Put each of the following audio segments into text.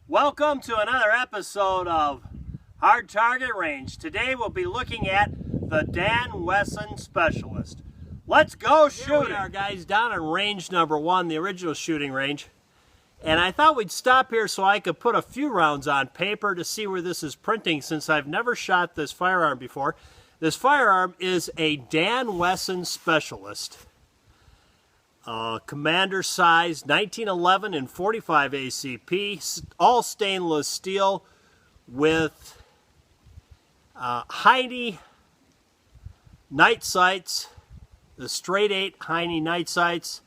Welcome to another episode of Hard Target Range. Today we'll be looking at the Dan Wesson Specialist. Let's go shooting! Here we are, guys, down on range number 1, the original shooting range. And I thought we'd stop here so I could put a few rounds on paper to see where this is printing, since I've never shot this firearm before. This firearm is a Dan Wesson Specialist. Commander size, 1911 and 45 ACP, all stainless steel with Heine night sights, the straight 8 Heine night sights,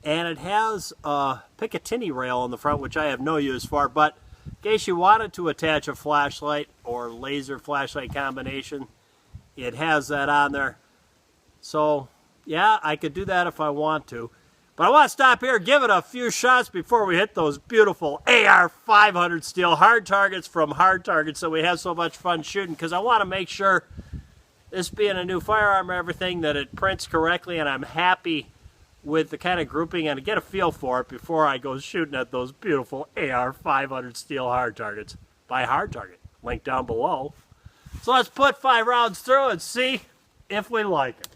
and it has a Picatinny rail on the front, which I have no use for, but in case you wanted to attach a flashlight or laser flashlight combination, it has that on there. So yeah, I could do that if I want to. But I want to stop here, give it a few shots before we hit those beautiful AR-500 steel hard targets from HardTarget, so we have so much fun shooting, because I want to make sure, this being a new firearm and everything, that it prints correctly and I'm happy with the kind of grouping and to get a feel for it before I go shooting at those beautiful AR-500 steel hard targets by HardTarget. Link down below. So let's put 5 rounds through and see if we like it.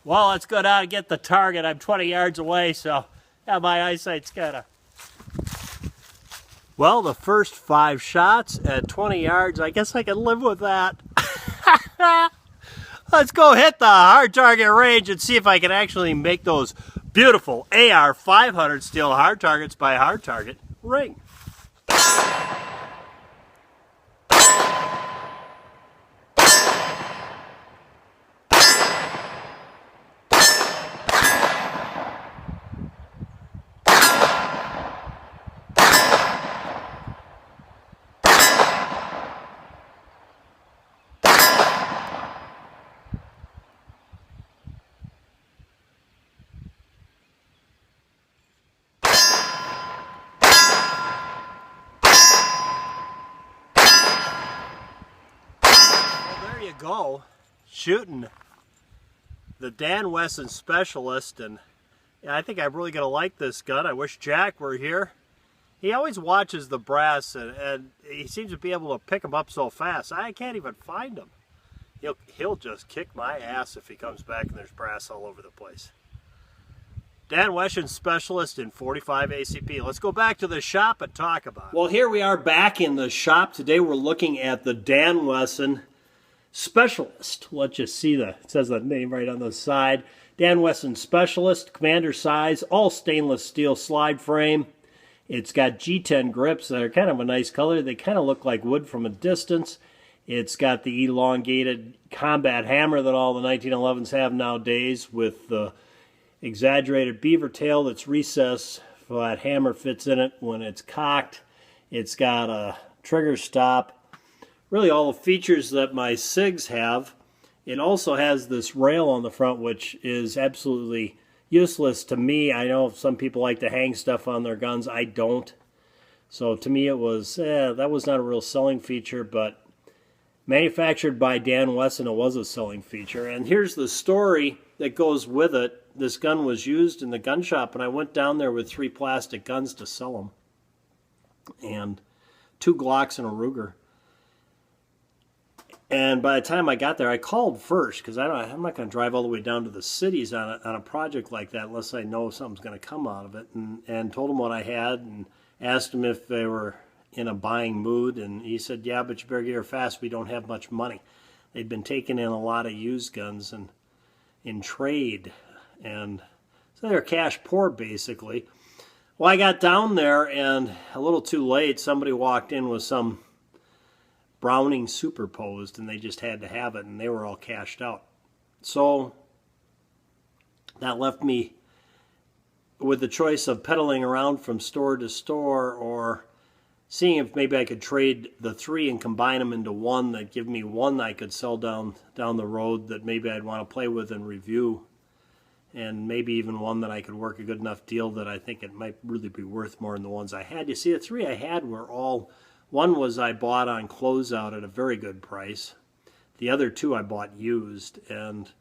Well, let's go down and get the target. I'm 20 yards away, so yeah, my eyesight's kind of... Well, the first 5 shots at 20 yards, I guess I can live with that. Let's go hit the hard target range and see if I can actually make those beautiful AR-500 steel hard targets by HardTarget ring. There you go, shooting the Dan Wesson Specialist, and yeah, I think I'm really going to like this gun. I wish Jack were here. He always watches the brass, and he seems to be able to pick them up so fast. I can't even find them. He'll just kick my ass if he comes back and there's brass all over the place. Dan Wesson Specialist in 45 ACP. Let's go back to the shop and talk about it. Well, here we are back in the shop. Today we're looking at the Dan Wesson Specialist. Let's just see it says the name right on the side. Dan Wesson Specialist, commander size, all stainless steel slide frame. It's got G10 grips that are kind of a nice color. They kind of look like wood from a distance. It's got the elongated combat hammer that all the 1911s have nowadays, with the exaggerated beaver tail that's recessed so that hammer fits in it when it's cocked. It's got a trigger stop. Really all the features that my SIGs have. It also has this rail on the front, which is absolutely useless to me. I know some people like to hang stuff on their guns. I don't. So to me it was, that was not a real selling feature, but manufactured by Dan Wesson, it was a selling feature. And here's the story that goes with it. This gun was used in the gun shop, and I went down there with 3 plastic guns to sell them. And 2 Glocks and a Ruger. And by the time I got there, I called first, because I'm not going to drive all the way down to the cities on a project like that unless I know something's going to come out of it, and told them what I had and asked them if they were in a buying mood, and he said, yeah, but you better get here fast, we don't have much money. They'd been taking in a lot of used guns and in trade, and so they're cash poor, basically. Well, I got down there, and a little too late, somebody walked in with some Browning superposed, and they just had to have it, and they were all cashed out. So that left me with the choice of pedaling around from store to store, or seeing if maybe I could trade the 3 and combine them into one that give me one that I could sell down the road that maybe I'd want to play with and review, and maybe even one that I could work a good enough deal that I think it might really be worth more than the ones I had. You see, the 3 I had were all One was I bought on closeout at a very good price. The other two I bought used, and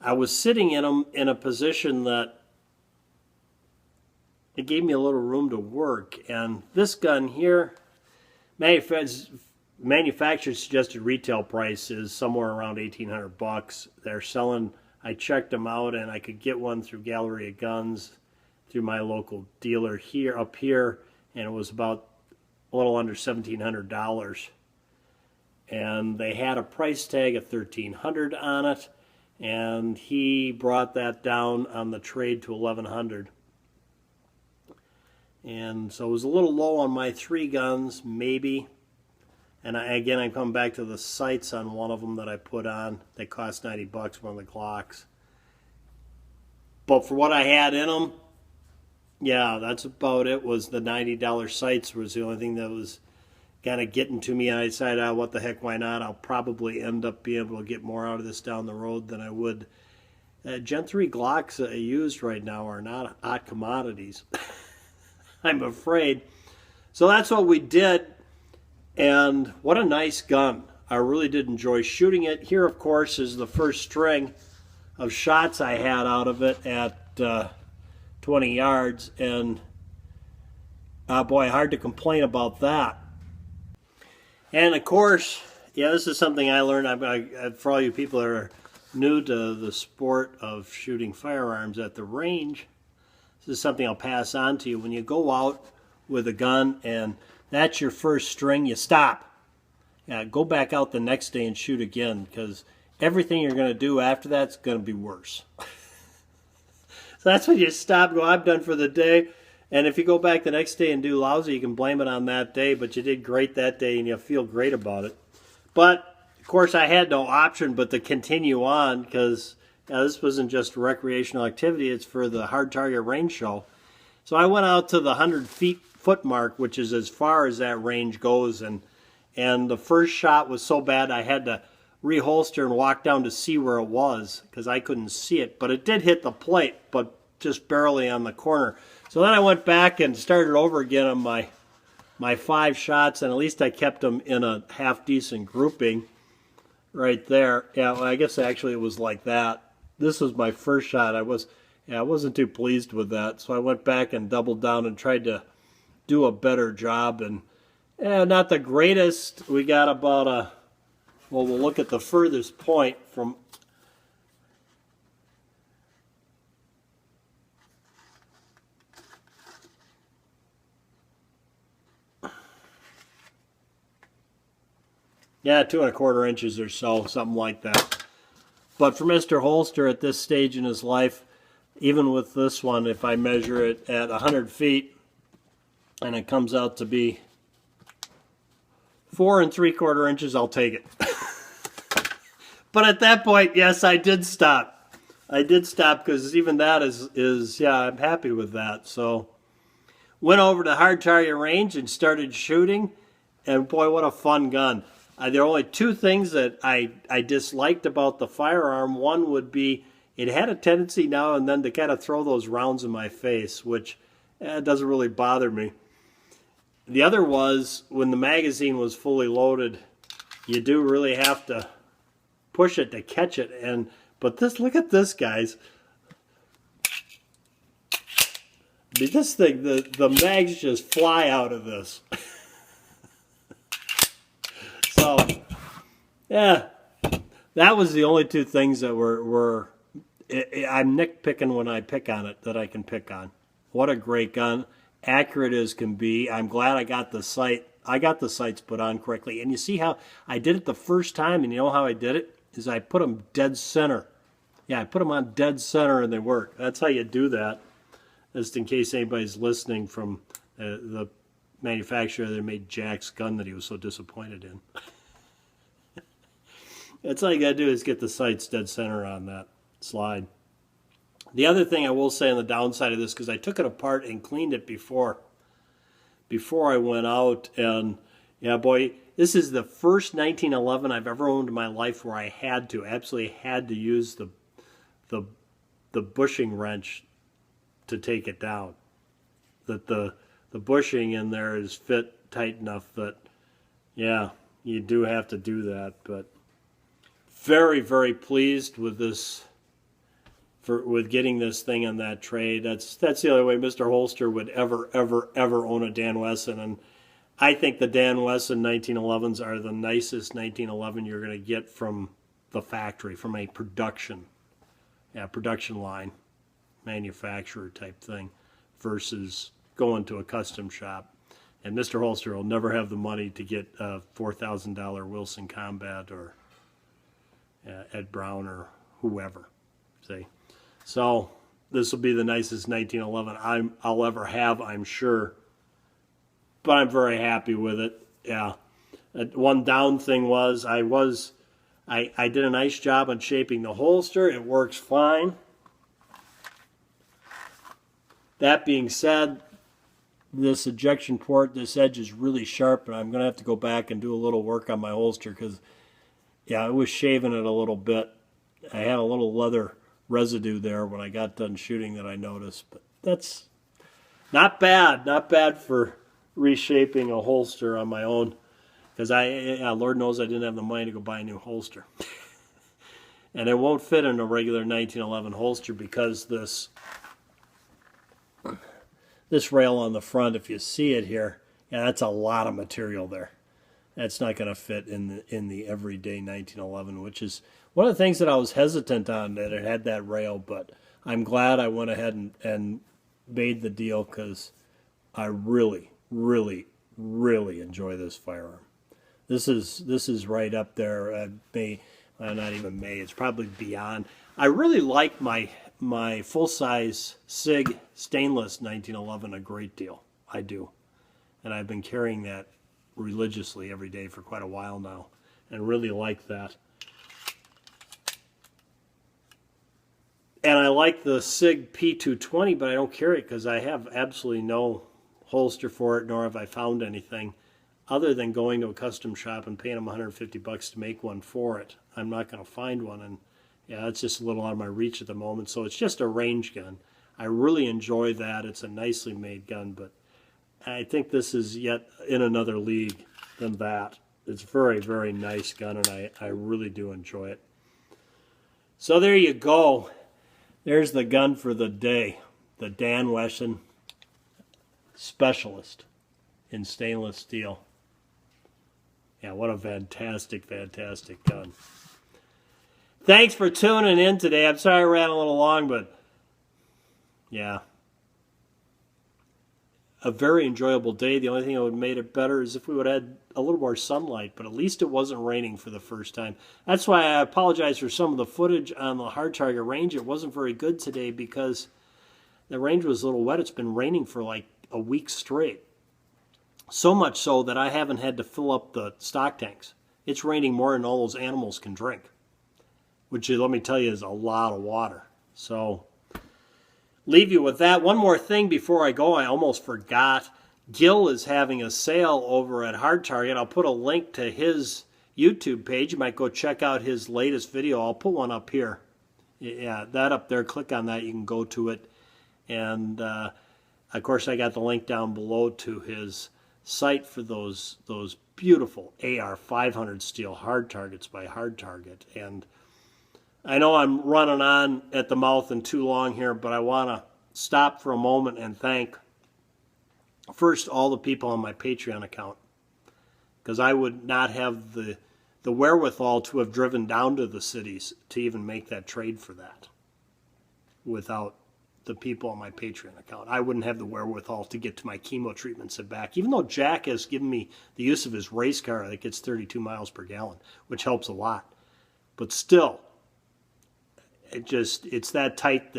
I was sitting in them in a position that it gave me a little room to work. And this gun here, manufacturer's suggested retail price is somewhere around $1,800. They're selling, I checked them out, and I could get one through Gallery of Guns, through my local dealer here, up here, and it was about a little under $1,700. And they had a price tag of $1,300 on it, and he brought that down on the trade to $1,100. And so it was a little low on my 3 guns, maybe. And again, I come back to the sights on one of them that I put on. They cost $90, one of the Glocks. But for what I had in them, yeah, that's about it. Was the $90 sights was the only thing that was kind of getting to me. And I decided, oh, what the heck, why not? I'll probably end up being able to get more out of this down the road than I would. Gen 3 Glocks used right now are not hot commodities. I'm afraid. So that's what we did, and what a nice gun. I really did enjoy shooting it. Here, of course, is the first string of shots I had out of it at 20 yards, and boy, hard to complain about that. And of course, yeah, this is something I learned. For all you people that are new to the sport of shooting firearms at the range, this is something I'll pass on to you. When you go out with a gun and that's your first string, you stop. Yeah, go back out the next day and shoot again, because everything you're going to do after that's going to be worse. So that's when you stop, go, I'm done for the day. And if you go back the next day and do lousy, you can blame it on that day, but you did great that day and you'll feel great about it. But, of course, I had no option but to continue on, because this wasn't just a recreational activity, it's for the HardTarget range show. So I went out to the 100-foot mark, which is as far as that range goes, and the first shot was so bad I had to reholster and walk down to see where it was, because I couldn't see it. But it did hit the plate, but just barely on the corner. So then I went back and started over again on my 5 shots, and at least I kept them in a half-decent grouping right there. Yeah, well, I guess actually it was like that. This was my first shot. I wasn't too pleased with that, so I went back and doubled down and tried to do a better job. And not the greatest. We got about well, we'll look at the furthest point from. Yeah, 2 1/4 inches or so, something like that. But for Mr. Holster at this stage in his life, even with this one, if I measure it at 100 feet and it comes out to be 4 3/4 inches, I'll take it. But at that point, yes, I did stop. I did stop, because even that is yeah, I'm happy with that. So went over to HardTarget range and started shooting, and boy, what a fun gun. There are only 2 things that I disliked about the firearm. One would be it had a tendency now and then to kind of throw those rounds in my face, which doesn't really bother me. The other was when the magazine was fully loaded, you do really have to push it to catch it. But this, look at this, guys. This thing, the mags just fly out of this. So, yeah, that was the only 2 things that were I'm nitpicking when I pick on it that I can pick on. What a great gun. Accurate as can be. I'm glad I got the sight. I got the sights put on correctly. And you see how I did it the first time, and you know how I did it? Is I put them dead center. Yeah, I put them on dead center and they work. That's how you do that. Just in case anybody's listening from the manufacturer that made Jack's gun that he was so disappointed in. That's all you gotta do is get the sights dead center on that slide. The other thing I will say on the downside of this, because I took it apart and cleaned it before I went out, and yeah, boy, this is the first 1911 I've ever owned in my life where I absolutely had to use the bushing wrench to take it down. That the bushing in there is fit tight enough that, yeah, you do have to do that. But very, very pleased with this, with getting this thing on that trade. That's the only way Mr. Holster would ever own a Dan Wesson. And I think the Dan Wesson 1911s are the nicest 1911 you're going to get from the factory, from a production line, manufacturer type thing, versus going to a custom shop. And Mr. Holster will never have the money to get a $4,000 Wilson Combat or Ed Brown or whoever. See, so this will be the nicest 1911 I'll ever have, I'm sure. But I'm very happy with it. Yeah. One down thing was I did a nice job on shaping the holster. It works fine. That being said, this ejection port, this edge is really sharp, and I'm going to have to go back and do a little work on my holster because, yeah, I was shaving it a little bit. I had a little leather residue there when I got done shooting that I noticed, but that's not bad for reshaping a holster on my own, because Lord knows I didn't have the money to go buy a new holster. And it won't fit in a regular 1911 holster because this rail on the front, if you see it here, yeah, that's a lot of material there. That's not going to fit in the everyday 1911, which is one of the things that I was hesitant on, that it had that rail, but I'm glad I went ahead and made the deal because I really, really, really enjoy this firearm. This is right up there. Not even May. It's probably beyond. I really like my full-size SIG stainless 1911 a great deal. I do, and I've been carrying that religiously every day for quite a while now, and really like that. And I like the SIG P220, but I don't carry it because I have absolutely no holster for it, nor have I found anything other than going to a custom shop and paying them $150 to make one for it. I'm not going to find one, and yeah, it's just a little out of my reach at the moment. So it's just a range gun. I really enjoy that. It's a nicely made gun, but I think this is yet in another league than that. It's a very, very nice gun, and I really do enjoy it. So there you go. There's the gun for the day. The Dan Wesson Specialist in stainless steel. Yeah, what a fantastic, fantastic gun. Thanks for tuning in today. I'm sorry I ran a little long, but yeah. A very enjoyable day. The only thing that would have made it better is if we would have had a little more sunlight, but at least it wasn't raining for the first time. That's why I apologize for some of the footage on the HardTarget range. It wasn't very good today because the range was a little wet. It's been raining for like a week straight. So much so that I haven't had to fill up the stock tanks. It's raining more than all those animals can drink, which, let me tell you, is a lot of water. So leave you with that. One more thing before I go, I almost forgot. Gil is having a sale over at HardTarget. I'll put a link to his YouTube page. You might go check out his latest video. I'll put one up here. Yeah, that up there. Click on that. You can go to it. And, of course, I got the link down below to his site for those beautiful AR 500 steel HardTargets by HardTarget. And I know I'm running on at the mouth and too long here, but I want to stop for a moment and thank first all the people on my Patreon account, because I would not have the wherewithal to have driven down to the cities to even make that trade for that without the people on my Patreon account. I wouldn't have the wherewithal to get to my chemo treatments and back, even though Jack has given me the use of his race car that gets 32 miles per gallon, which helps a lot. But still, it's that tight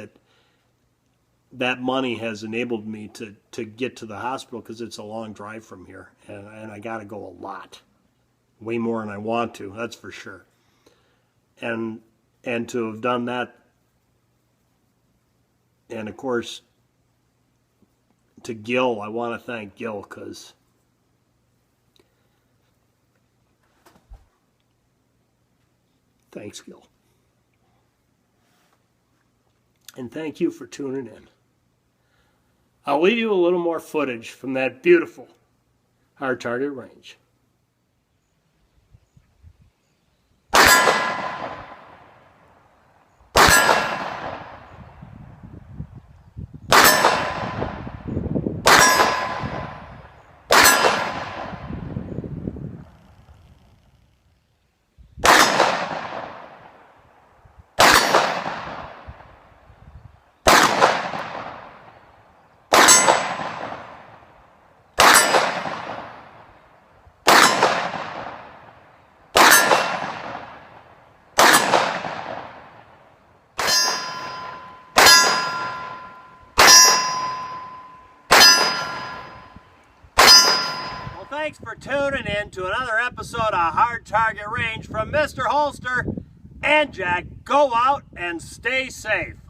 that money has enabled me to get to the hospital, because it's a long drive from here, and I got to go a lot, way more than I want to, that's for sure. And to have done that, and of course to Gil, I want to thank Gil, because thanks, Gil. And thank you for tuning in. I'll leave you a little more footage from that beautiful Hard Target range. Thanks for tuning in to another episode of Hard Target Range from Mr. Holster and Jack. Go out and stay safe.